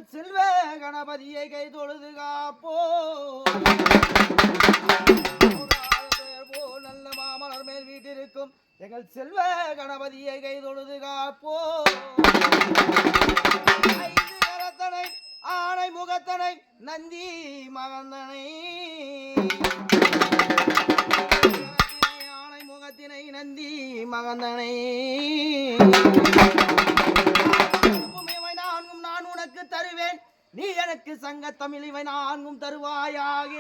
எங்கள் செல்வ கணபதியை கை தொழுது காப்போ போல் நல்ல மாமலர் மேல் வீட்டிருக்கும் எங்கள் செல்வ கணபதியை கை தொழுது காப்போ ஐந்து கரத்தனை ஆணை முகத்தனை நந்தி மகந்தனை ஆணை முகத்தினை நந்தி மகந்தனை நான் உனக்கு தருவேன் நீ எனக்கு சங்க தமிழ் இவை நான்கும் தருவாயாக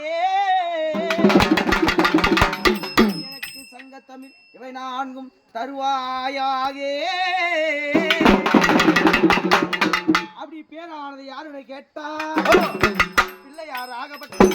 எனக்கு சங்க தமிழ் இவை நான்கும் தருவாயாக அப்படி பேரானது யாருன்னு கேட்டா பிள்ளையார் ஆகப்பட்ட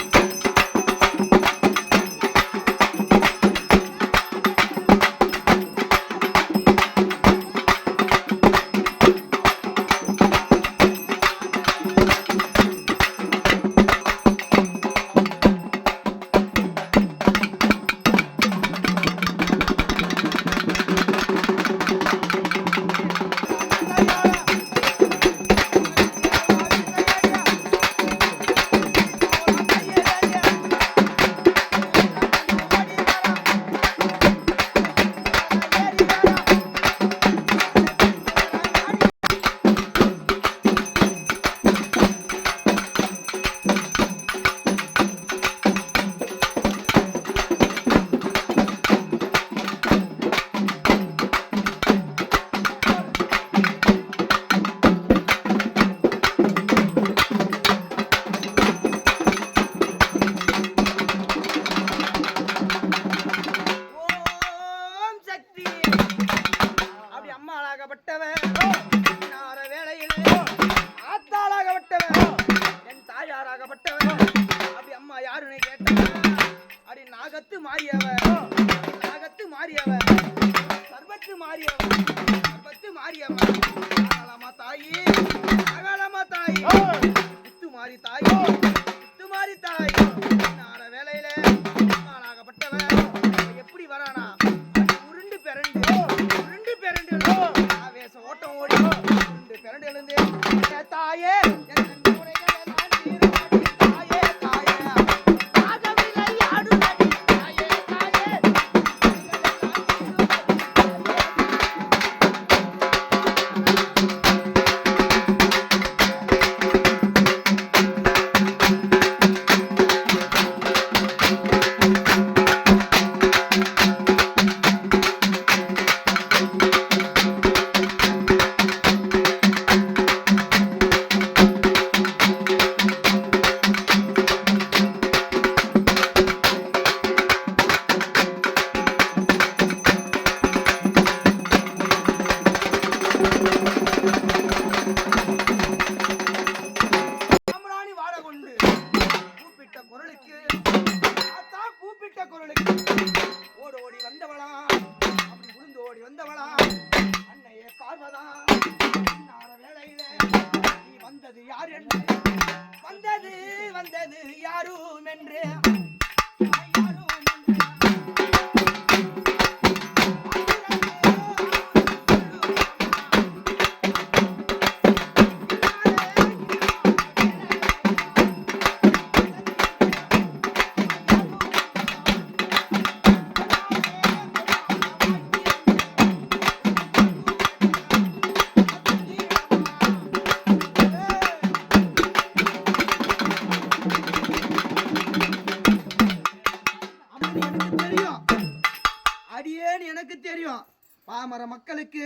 பாமர மக்களுக்கு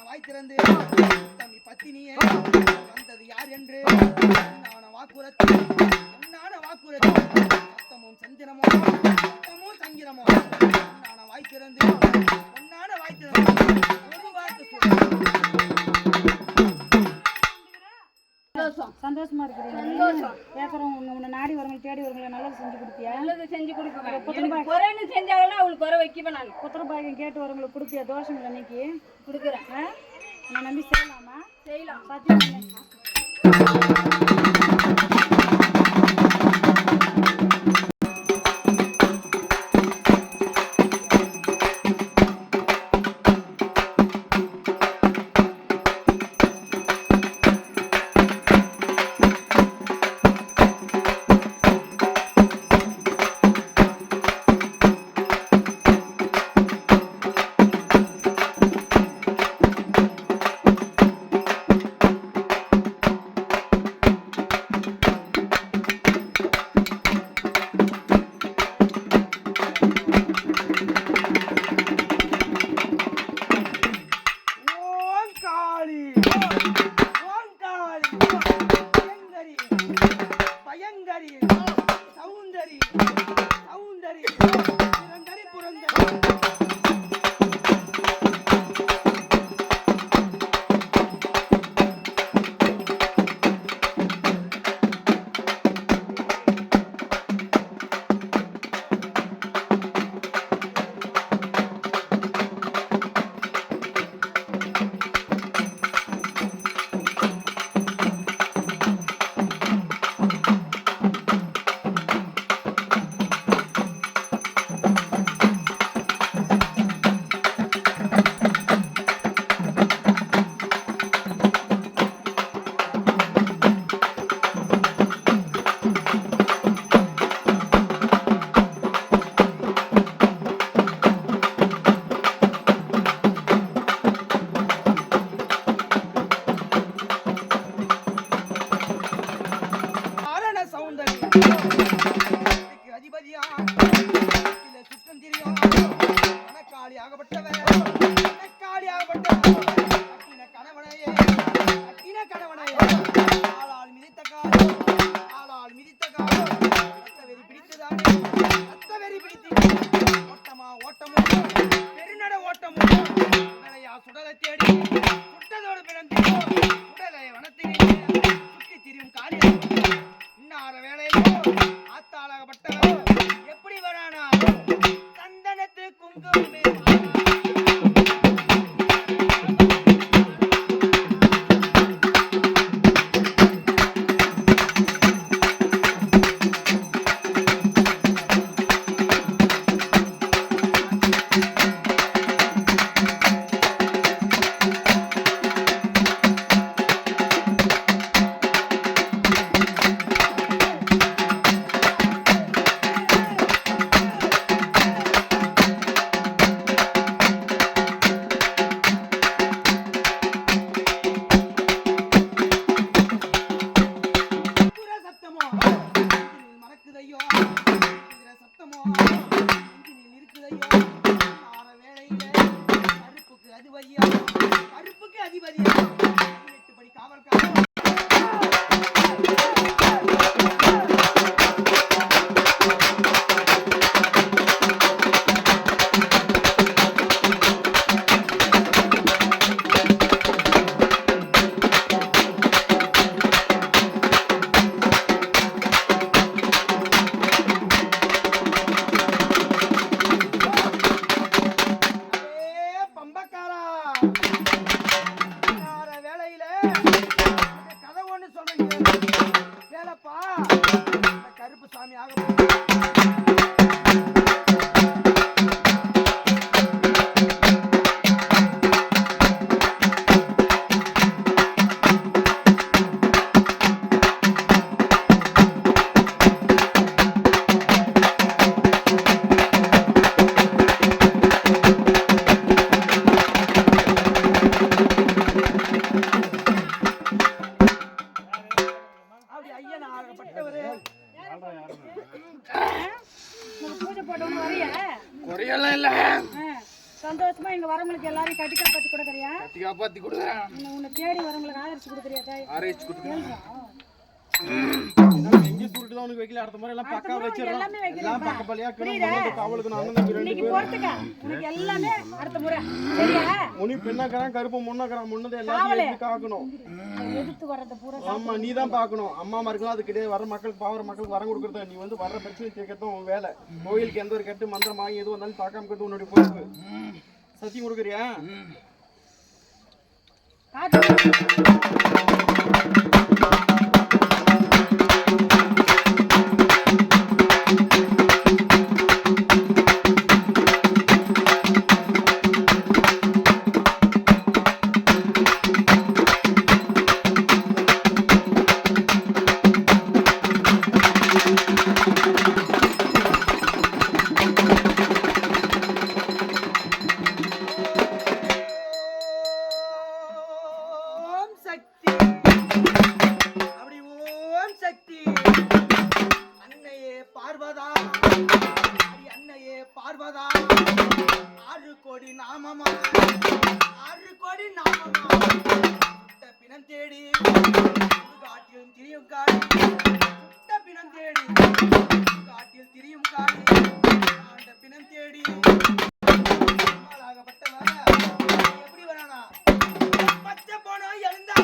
வாய் திறந்து தம்பி பத்தினியே வந்தது யார் என்று வாக்குறுத்தி சத்தமும் சந்திரமோ சத்தமும் சங்கிரமோ வாய் திறந்து வாய் திறந்து ஒரு வார்த்தை சந்தோஷமா இருக்கிறீங்க. கேட்கறவங்க உன்னை நாடி வரவங்க தேடி வரவங்களை நல்லது செஞ்சு கொடுப்பியா? நல்லது செஞ்சு கொடுப்பேன். குறைன்னு செஞ்சாலும் அவளுக்கு குறை வைக்குவேன். நான் புத்திரபாகியம் கேட்டு வரவங்களுக்கு கொடுப்பியா? தோஷம் இல்லை அன்னைக்கு கொடுக்குறேன். நான் நம்பி செய்யலாமா? செய்யலாம். சத்தியம். சௌந்தரி சௌந்தரி புரந்தரி புரந்தரி அதிபதியா சுத்தம் தெரியும் கணக்காளி ஆகப்பட்டவர் கணக்காளி ஆகப்பட்டவர் கணவனையே கணவனையே ஆளால் மிதித்த காலம் ஆளால் மிதித்த காலம் ரத்தவெறி பிடித்ததானே ரத்தவெறி பிடித்து ஓட்டமா ஓட்டமும் பெருநட ஓட்டமும் உடலையா சுடலை தேடி சுட்டதோடு பிறந்து உடலை வனத்திலே சுற்றி திரியும் காரியம் இன்னார வேளையிலோ ஆத்தாளாகப்பட்டவர் எப்படி வரானா சந்தனத்து குங்குமே கருப்புக்கு அதிபதியா 18 படி காவல்காரன் கருப்பு சாமி ஆக பூஜை போட்டவனு வரையா குறையெல்லாம் இல்ல சந்தோஷமா இங்க வரவங்களுக்கு எல்லாரையும் கட்டி காப்பாத்தி கொடுக்கறியா கட்டி காப்பாத்தி கொடுக்குறேன் உன்னை தேடி வரவங்களுக்கு ஆதரிச்சு கொடுக்கறியா தாய் ஆதரிச்சு கொடுக்குறேன் எங்க சுருட்டு தான் உனக்கு வைக்கல அடுத்த முறை எல்லாம் பக்கா வச்சிரலாம் எல்லாம் பக்க பலியா கிளம்பணும் காவலுக்கு நான் அண்ணன் தம்பி ரெண்டு பேரும் போறதுக்கு உனக்கு எல்லாமே அடுத்த முறை சரியா முனி பெண்ணாக்கறான் கருப்பு முன்னக்கறான் முன்னதே எல்லாத்தையும் எடுத்து காக்கணும் எதிர்த்து வரத பூரா ஆமா நீ தான் பார்க்கணும் அம்மா மார்க்கலாம் அதுக்கிட்டே வர மக்களுக்கு பாவற மக்களுக்கு வரம் கொடுக்கறது நீ வந்து வர பிரச்சனை தீர்க்கறது உன் வேலை கோயிலுக்கு எந்த ஒரு கெட்டு மந்திரம் ஆகி எது வந்தாலும் பார்க்காம இருக்கிறது உன்னுடைய பொறுப்பு சத்தியம் கொடுக்குறியா பிணம் தேடி காட்டிலும் திரியும் காட்டி பிணம் தேடி காட்டில் திரியும் காடி ஆண்ட பிணம் தேடி எப்படி வரானா பச்சை போனா எழுந்தா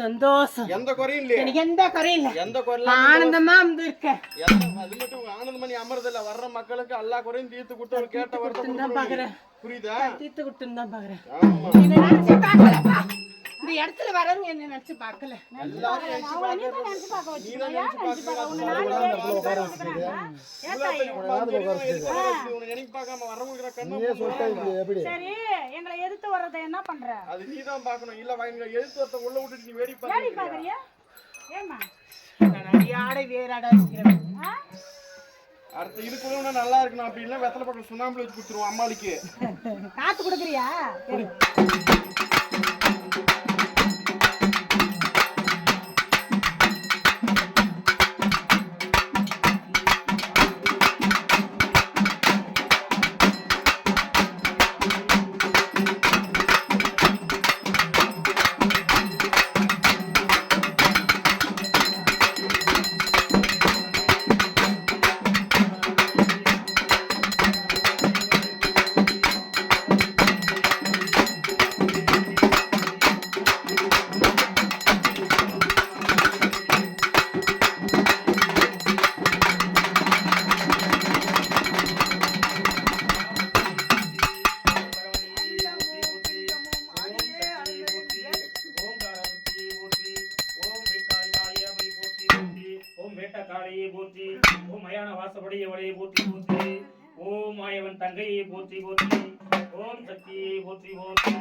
சந்தோஷம். எந்த குறையும் இல்லையா? எனக்கு எந்த குறையும் இல்ல. எந்த குறையும் ஆனந்தமா இருக்கேன். அது மட்டும் ஆனந்தமா நீ அமர்றதில்ல. வர்ற மக்களுக்கு எல்லா குறையும் தீர்த்து கொடுத்து கேட்ட வரதான் பாக்குறேன். புரியுதா? தீர்த்து கொடுத்துன்னு தான் பாக்குறேன். என்ன நினைச்சு பார்க்கலப்பா. இந்த இடத்துல வரவங்க என்ன நினைச்சு பார்க்கல. எல்லாரும் நினைச்சு பார்க்க வச்சு. நீ நினைச்சு பார்க்க உன்னை நினைச்சு பார்க்காம வரவங்க கண்ணு. சரி, எங்களை எதிர்த்து வர்றத என்ன பண்ற? அது நீ தான் பார்க்கணும். இல்ல வாங்க எதிர்த்து வரத உள்ள விட்டுட்டு நீ வேடி பாக்குறியா? ஏமா நான் யாரை வேறாடா இருக்கிறேன். அடுத்த இதுக்குள்ள நல்லா இருக்கணும். அப்படி இல்ல வெத்தலை பக்கம் சுண்ணாம்பு வச்சு கொடுத்துருவோம் அம்மாளுக்கு. காத்து கொடுக்குறியா? ஓம் மயான வாசப்படியவளை போற்றி போற்றி. ஓம் மாயவன் தங்கையை போற்றி போற்றி. ஓம் சக்தியை போற்றி போற்றி.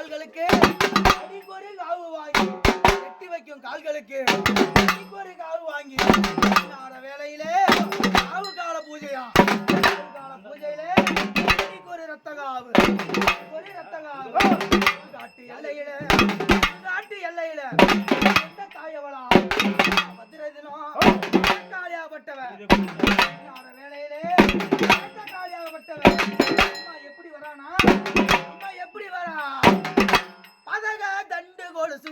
கால்களுக்கு அடிக்கொரு காவு வாங்கி கட்டி வைக்கும் கால்களுக்கு அடிக்கொரு காவு வாங்கி நாட வேளையிலே காவு கால பூஜையா கால பூஜையிலே அடிக்கொரு ரத்த காவு ஒரு ரத்த காவு காட்டு எல்லையில எந்த தாயவளா பத்திரதினம் காளியாகப்பட்டவன் நாட வேளையிலே காளியாகப்பட்டவன் அம்மா எப்படி வரானா அம்மா எப்படி வரா பதக தண்டு கொலுசு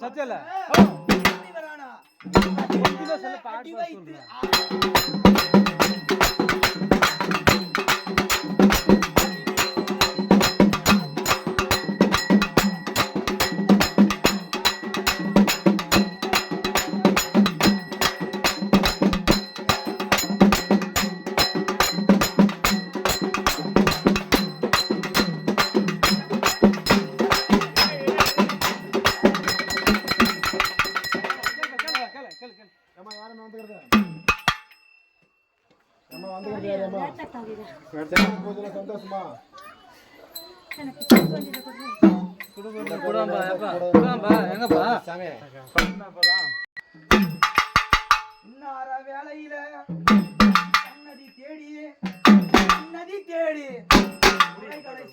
சச்சல அடி வைத்து சந்தோஷமா இன்னார வேளையில நதி தேடி உரைகளை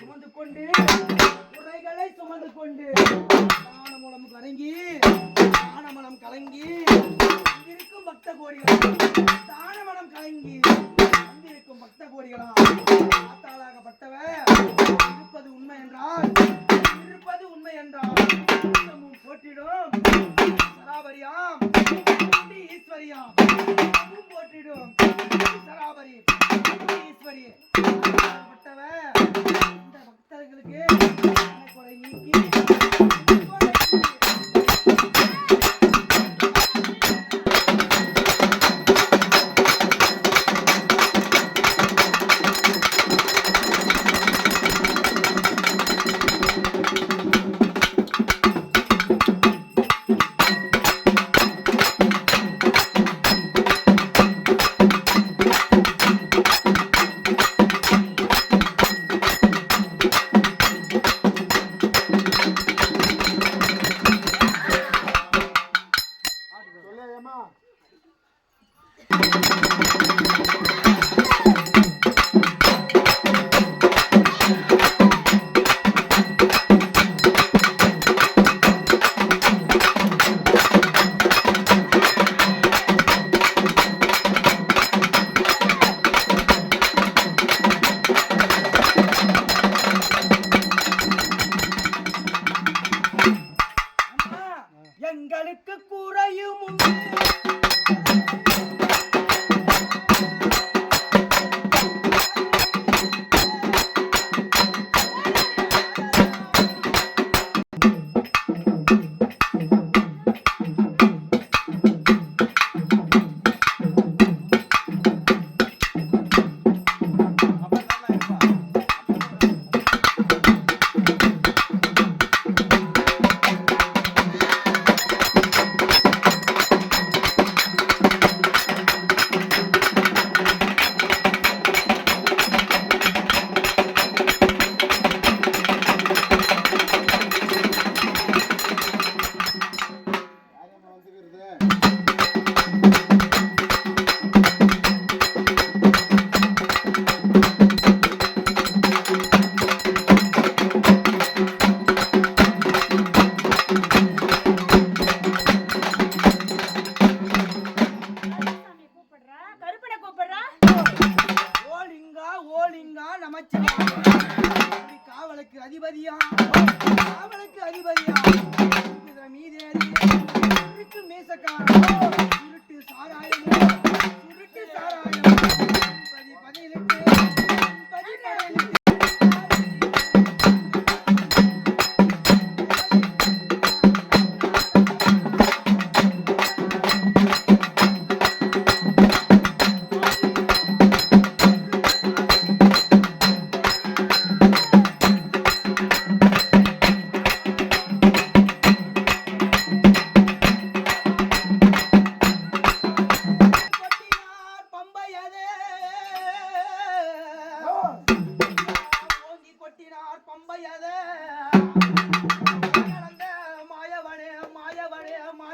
சுமந்து கொண்டு தானமலம் கலங்கி இருக்கும் பக்த கோடிகளா தானமலம் கலங்கி வந்திருக்கும் பக்த கோடிகளா ஆத்தாளாகப்பட்டவ இருப்பது உண்மை என்றால் போற்றிடும் சராபரியாம் ஈஸ்வரியாம் போற்றிடும் சராபரி ஈஸ்வரி பட்டவ இந்த பக்தர்களுக்கு கொலை நீக்கி எங்களுக்கு குறையும்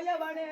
மாயவனே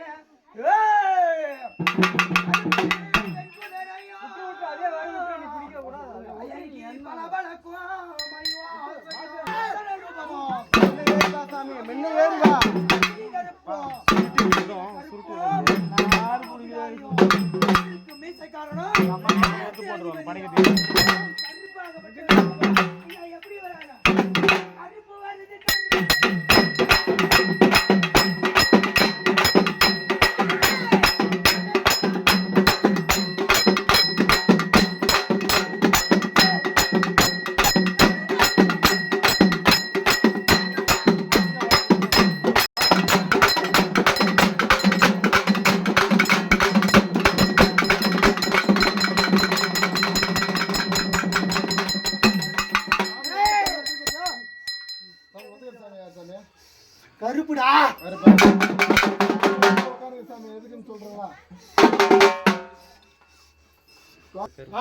கருப்புடா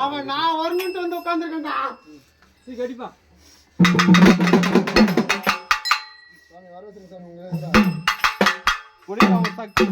அவன் நான் வரணும்ட்டு வந்து உட்காந்துருக்கேன்டா கடிப்பா சக்தி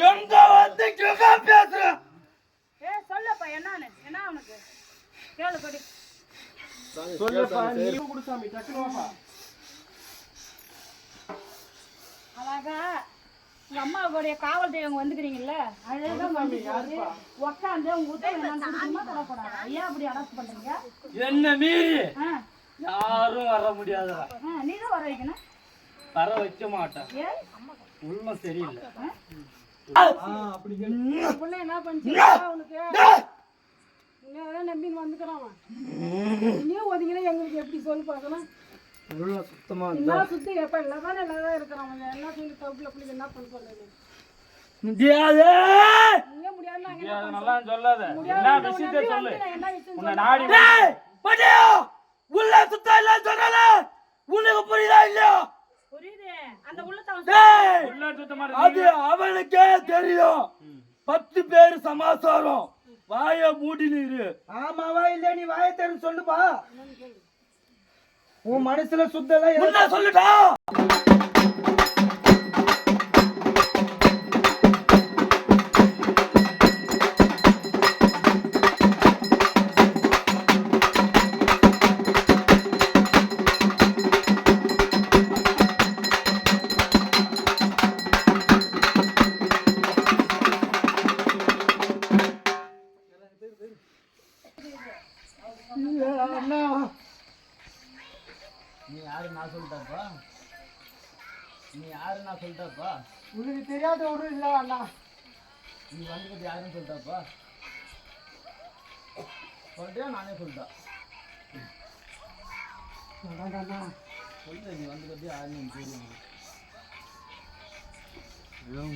எங்க வந்து பேசுற சொல்லப்பா என்னன்னு என்ன அவனுக்கு கேளு கொடி சொல்லப்பா நீ குடுசாமி டக்குனு வாப்பா அழகா உங்க அம்மாவுடைய காவல் தெய்வம் வந்துக்கிறீங்கல்ல அழகா உட்காந்து உங்க உத்தரவு தரப்படாது ஏன் அப்படி அடப்பு பண்றீங்க என்ன மீறி யாரும் வர முடியாதா நீதான் வர வைக்கணும் வர வைக்க மாட்டேன் உண்மை சரியில்லை என்ன பண்ணுச்சு அவனுக்கு நம்பின்னு வந்துக்கிறான் நீயும் ஒதுங்கினா எங்களுக்கு எப்படி சொல்லி பார்க்கலாம் என்ன சுத்தி எப்ப எல்லாதான் நல்லாதான் இருக்கிறான் என்ன சொல்லி தப்புல பிள்ளைங்க என்ன பண்ண சொல்றது முடியாது முடியாது நல்லா சொல்லாத என்ன விஷயத்தை சொல்லு உன்னை நாடி உள்ள சுத்தம் இல்ல சொன்னால உனக்கு புரியுதா இல்லையா புரியுது அந்த உள்ளத அது அவனுக்கே தெரியும் 10 பேர் சமாசாரம் வாய மூடினீரு ஆமாவா இல்ல நீ வாய தெரிஞ்சு சொல்லுப்பா உன் மனசுல சுத்தம் சொல்லுடா நீ யாரு நான் சொல்லிட்டப்பா உனக்கு தெரியாத ஒரு இல்ல அண்ணா நீ வந்துக்கிட்டு யாருன்னு சொல்லிட்டப்பா சொல்றியா நானே சொல்லிட்டேன் சொல்லிட்டு நீ வந்துக்கிட்டு யாருன்னு தெரியும்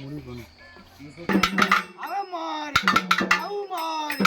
முடிவு பண்ணு அவமாரி அவமாரி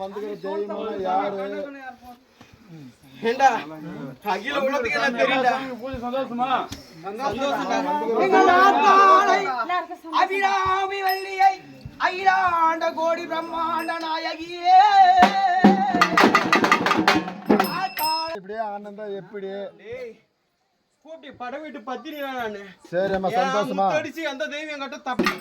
வந்துக்கிற தெய்வமா யாரு ஏண்டா அகில உலகத்துக்கு எல்லாம் தெரியும்டா. பூஜை சந்தோஷமா? அபிராமி வள்ளியை அகிலாண்ட கோடி பிரம்மாண்ட நாயகியே இப்படியே ஆனந்தம் எப்படி கூட்டி பட வீட்டு பத்திரி நானு. சரி அம்மா சந்தோஷமா அடிச்சு அந்த தெய்வம் கிட்ட தப்பு.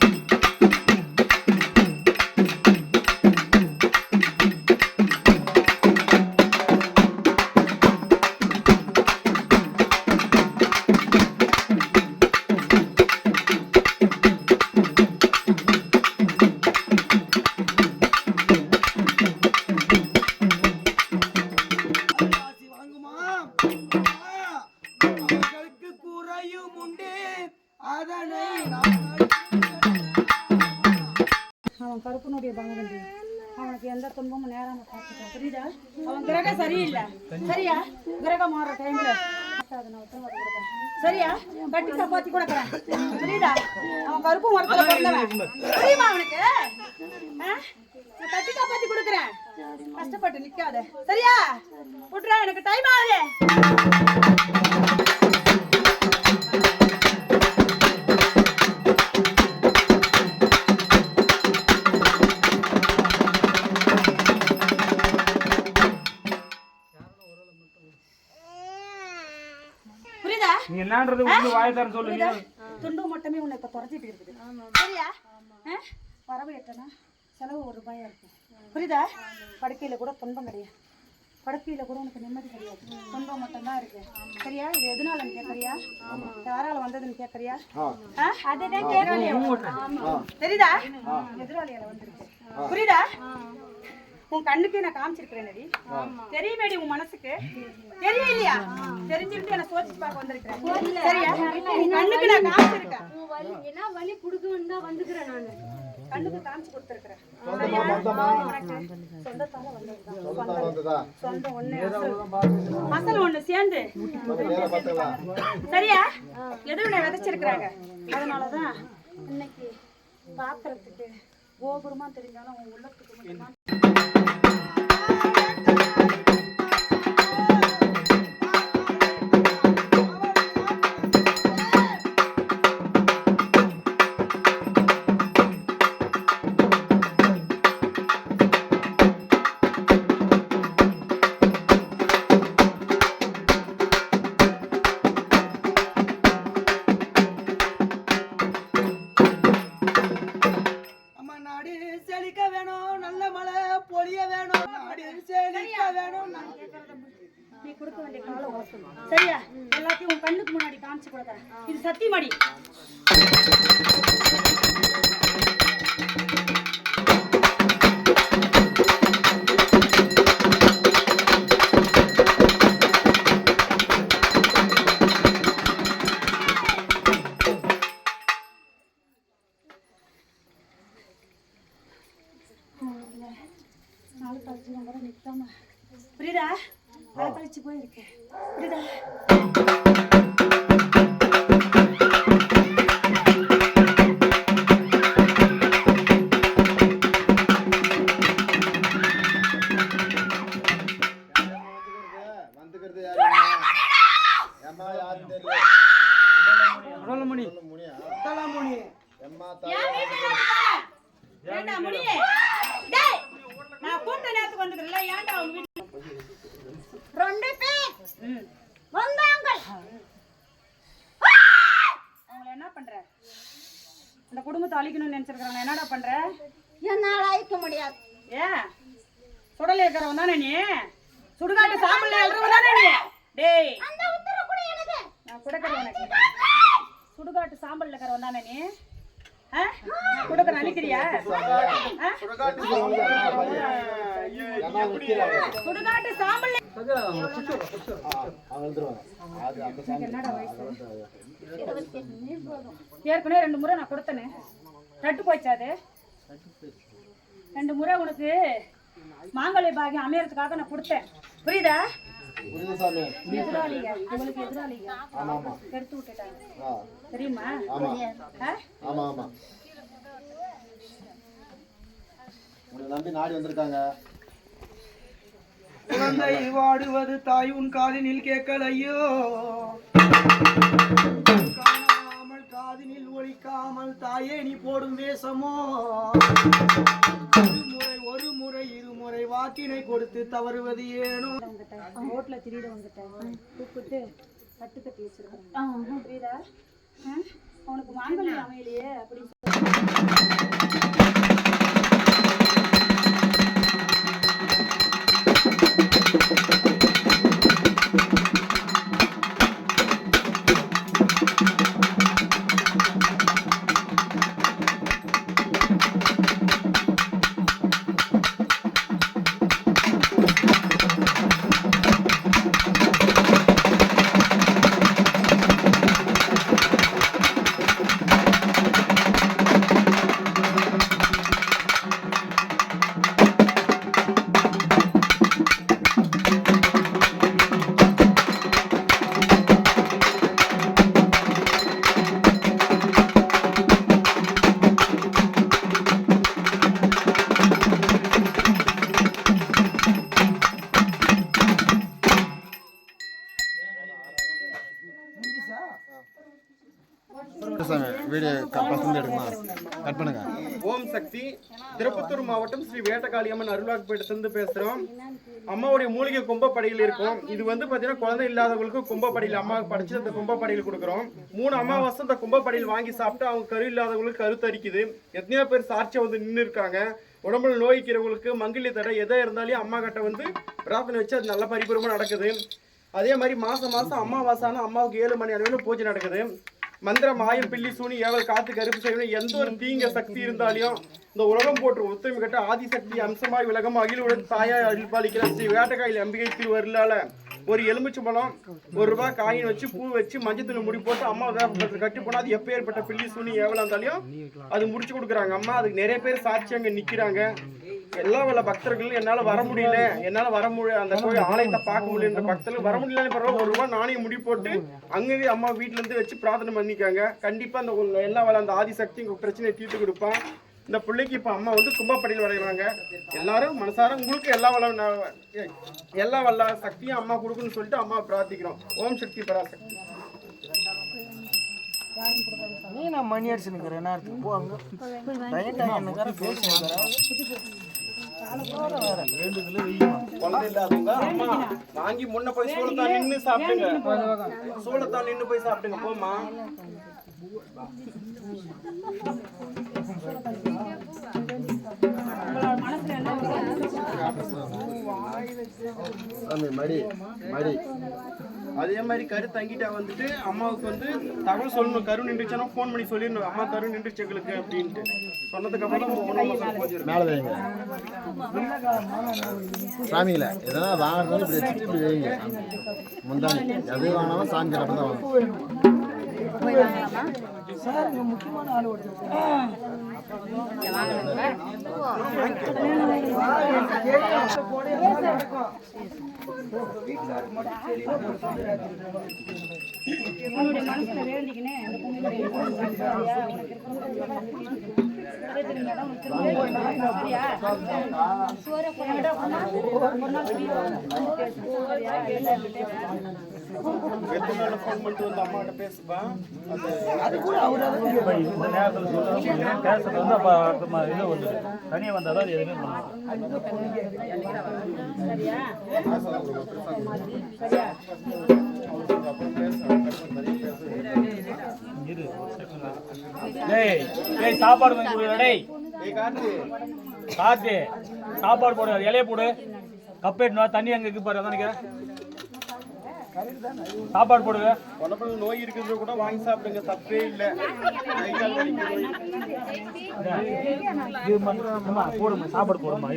அவன் கருப்பனுடைய பங்கவண்டி அவனுக்கு எந்த துன்பமும் நேராம பார்த்துட்டான். புரியுதா? அவன் கிரகம் சரியில்லை. சரியா? கிரகம் மாற டைம்ல சரியா? கட்டி சப்பாத்தி கொடுக்குறேன். புரியுதா? அவன் கருப்பு மரத்துல பிறந்தவன். புரியுமா அவனுக்கு? கட்டி சப்பாத்தி கொடுக்குறேன். கஷ்டப்பட்டு நிக்காத. சரியா? விட்றா, எனக்கு டைம் ஆகுது. நீ என்னன்றது உங்க வாயத்தார சொல்லுங்க. துண்டு மட்டுமே உன்னை இப்ப துரத்திட்டு இருக்குது. சரியா? வரவு எட்டனா செலவு ₹1 இருக்கும். புரியுதா? படுக்கையில கூட துன்பம் கிடையாது. படுக்கையில கூட உனக்கு நிம்மதி கிடையாது. துன்பம் மட்டும்தான் இருக்கு. சரியா? இது எதனாலன்னு கேட்கறியா? யாரால வந்ததுன்னு கேட்கறியா? அதுதான் தெரியுதா? எதிராளியால வந்திருக்கு. புரியுதா? உன் கண்ணுக்கு நான் காமிச்சிருக்கிறேன். தெரியுமேடி உன் மனசுக்கு? தெரியும் இல்லையா? தெரிஞ்சுட்டு என்ன சோதிச்சு பார்க்க வந்திருக்கிறேன். சரியா? உன் கண்ணுக்கு நான் காமிச்சிருக்கேன். என்ன வலி குடுக்குன்னு தான் வந்துக்கிறேன் நானு. கண்ணுக்கு காமிச்சு கொடுத்துருக்கிறேன். சொந்தத்தால வந்ததுதான். சொந்தம் ஒண்ணு அசல் ஒண்ணு சேர்ந்து. சரியா? எதுவும் விதைச்சிருக்கிறாங்க. அதனாலதான் இன்னைக்கு பாக்குறதுக்கு கோபுரமா தெரிஞ்சாலும் உன் உள்ளத்துக்கு மட்டும்தான். நீ கொடுக்க வேண்டிய கால ஓசம். சரியா? எல்லாத்தையும் உன் கண்ணுக்கு முன்னாடி காமிச்சு கொடுக்குறேன். இது சத்தியமடி. நாலு கழிச்சு நம்ம நிற்காம புரியுதா? கழிச்சு போயிருக்கேன். புரியுதா? நான் கூட்ட நேரத்துக்கு வந்துக்கிறேன்ல, ஏன்டா அவங்க வீட்டு 2 பேர் வந்தாங்க. அவங்கள என்ன பண்ற? அந்த குடும்பத்தை அழிக்கணும்னு நினைச்சிருக்காங்க. என்னடா பண்ற? என்னால அழிக்க முடியாது. ஏன் சுடல இருக்கிறவன் தானே நீ? சுடுகாட்டு சாம்பல்ல எழுறவன் தானே நீ? டேய், அந்த உத்தரவு கூட எனக்கு. நான் கொடுக்கறேன் உனக்கு. சுடுகாட்டு சாம்பல்ல இருக்கிறவன் தானே நீ? நான் கொடுக்கறேன், அழிக்கிறியா? சுடுகாட்டு சாம்பல்ல என்னடா வயசு? ஏற்கனவே 2 முறை நான் கொடுத்தனே. தட்டு போச்சாது 2 முறை உனக்கு மாங்கல்ய பாகியம் அமையறதுக்காக நான் கொடுத்தேன். புரியுதா? எதிராளிங்க, உங்களுக்கு எதிராளிங்க எடுத்து விட்டுட்டாங்க. தெரியுமா? உன்னை நம்பி நாடி வந்திருக்காங்க. குழந்தை வாடுவது தாய் உன் காதினில் கேட்கலையோ, காணாமல் காதினில் ஒலிக்காமல் தாயே நீ போடும் வேஷமோ, ஒரு முறை இருமுறை வாக்கினை கொடுத்து தவறுவது ஏனோ. ரோட்ல திருட வந்துட்டேன், கூப்பிட்டு கட்டு கட்டி வச்சிருக்கேன். புரியுதா? அவனுக்கு மாங்கல்யம் அமையலையே அப்படின்னு வீடியோ பசங்க எடுக்கணும், கட் பண்ணுங்க. ஓம் சக்தி. திருப்பத்தூர் மாவட்டம் ஸ்ரீ வேட்டகாளியம்மன் அருள்வாக்குப்பேட்டிலிருந்து பேசுறோம். அம்மாவுடைய மூலிகை கும்பப்படையில் இருக்கும். இது வந்து பாத்தீங்கன்னா குழந்தை இல்லாதவங்களுக்கு கும்பப்படையில் அம்மாவுக்கு படிச்சு அந்த கும்பப்படையில் கொடுக்குறோம். 3 அமாவாசை இந்த கும்பப்படையில் வாங்கி சாப்பிட்டு அவங்க கரு இல்லாதவங்களுக்கு கருத்தரிக்குது. எத்தனையோ பேர் சாட்சியா வந்து நின்று இருக்காங்க. உடம்புல நோய்க்கிறவங்களுக்கு மங்கிலி தடை எதை இருந்தாலும் அம்மா கிட்ட வந்து பிரார்த்தனை வச்சு அது நல்ல பரிபூர்வமா நடக்குது. அதே மாதிரி மாசம் அமாவாசான அம்மாவுக்கு 7 மணி அளவில் பூஜை நடக்குது. மந்திரம், மாயம், பில்லி, சூனி, ஏவல், காத்து, கருப்பு செய்யணும் எந்த ஒரு தீங்க சக்தி இருந்தாலையும் இந்த உலகம் போட்டு ஒத்துமை கட்ட ஆதிசக்தி அம்சமாய் விலகம் அகிலுடன் தாயாய் அழிப்பாளிக்கிற ஸ்ரீ வேட்டக்காயில் அம்பிகை திருவருளால ஒரு எலுமிச்சம்பழம், ₹1 காயின் வச்சு பூ வச்சு மஞ்சள் முடி போட்டு அம்மா கட்டி போனா அது எப்ப ஏற்பட்ட பில்லி, சூனி, ஏவலா இருந்தாலையும் அது முடிச்சு கொடுக்குறாங்க அம்மா. அதுக்கு நிறைய பேர் சாட்சி அங்க நிக்கிறாங்க. எல்லா வல்ல பக்தர்கள் என்னால வர முடியல, அந்த கோயில் ஆலயத்தை பார்க்க முடியல, பக்தர்கள் வர முடியலன்னு பரவாயில்ல, ₹1 நாணயம் முடி போட்டு அங்கேயே அம்மா வீட்டுல இருந்து வச்சு பிரார்த்தனை பண்ணிக்காங்க. கண்டிப்பா அந்த எல்லா வல்ல அந்த ஆதிசக்தி உங்க பிரச்சனையை தீர்த்து கொடுப்பான். இந்த பிள்ளைக்கு இப்ப அம்மா வந்து கும்பப்படியில் வரைகிறாங்க. எல்லாரும் மனசார உங்களுக்கு எல்லா வல்ல சக்தியும் அம்மா கொடுக்குன்னு சொல்லிட்டு அம்மா பிரார்த்திக்கிறோம். ஓம் சக்தி பராசக்தி. நான் மணி அடிச்சுக்கிறேன், என்ன இருக்கு போ அங்க குழந்தை இல்லாதவங்க அம்மா வாங்கி முன்ன போய் சூளத்தான் நின்று சாப்பிடுங்க, சூளத்தான் நின்று போய் சாப்பிடுங்க. போமா மடி மடி. அதே மாதிரி கரு தங்கிட்டா வந்துட்டு அம்மாவுக்கு வந்து தகவல் சொல்லணும். கரு நின்றுச்சுன்னா ஃபோன் பண்ணி சொல்லிடணும், அம்மா கரு நின்றுச்சு எங்களுக்கு அப்படின்ட்டு. சொன்னதுக்கு அப்புறம் மேலே வைங்க சாமியில் எதனா வாங்கினாலும் இப்படி வச்சுட்டு இப்படி வைங்க. முந்தானி எது வாங்கினாலும் சாமி கிட்ட தான் வாங்க. சார் இங்க முக்கியமான ஆள் ஒருத்தர் உன்னுடைய மனசுல வேண்டிக்கினே ஃபோன் பண்ணிட்டு வந்து அம்மா கிட்ட பேசுப்பா. அது கூட அவரு இந்த நேரத்தில் சொல்லுவாங்க பேசுறது வந்து அப்போ அடுத்த மாதிரி இது வந்து தனியாக வந்தால் தான் எதுவுமே டேய் சாப்பாடு வாங்கி கொடுக்குறா. டேய் காத்து சாப்பாடு போடு, இலைய போடு, கப்பேட்டுனா தண்ணி அங்கே இருக்கு பாரு. அதான் நினைக்கிறேன் சாப்பாடு போடுங்க. உடம்புல நோய் இருக்கிறது கூட வாங்கி சாப்பிடுங்க, தப்பே இல்லை. போடுமா சாப்பாடு போடுமா.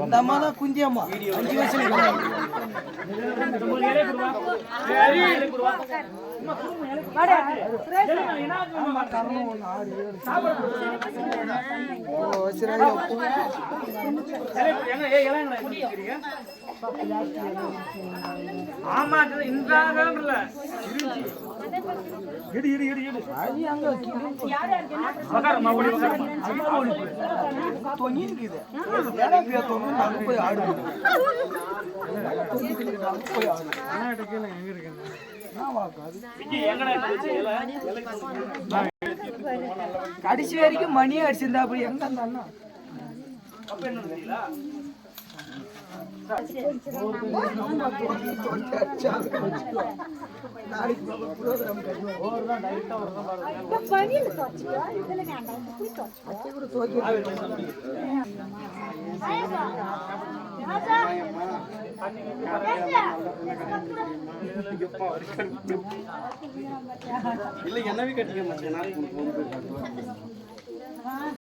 இந்த அம்மா தான் குஞ்சி அம்மா 5 வயசுல ஆமா இந்த உக்காரம்மா, ஓடி உக்காரம்மா. தொங்கிட்டு போய் ஆடுது விக்கி, எங்கடா இருந்துச்சு? கடைசி வரைக்கும் மணியே அடிச்சிருந்தா அப்படி எங்க அந்த அண்ணா அப்ப என்ன தெரியல? இல்ல என்னவே கட்டிக்க மாட்டேன் நாளைக்கு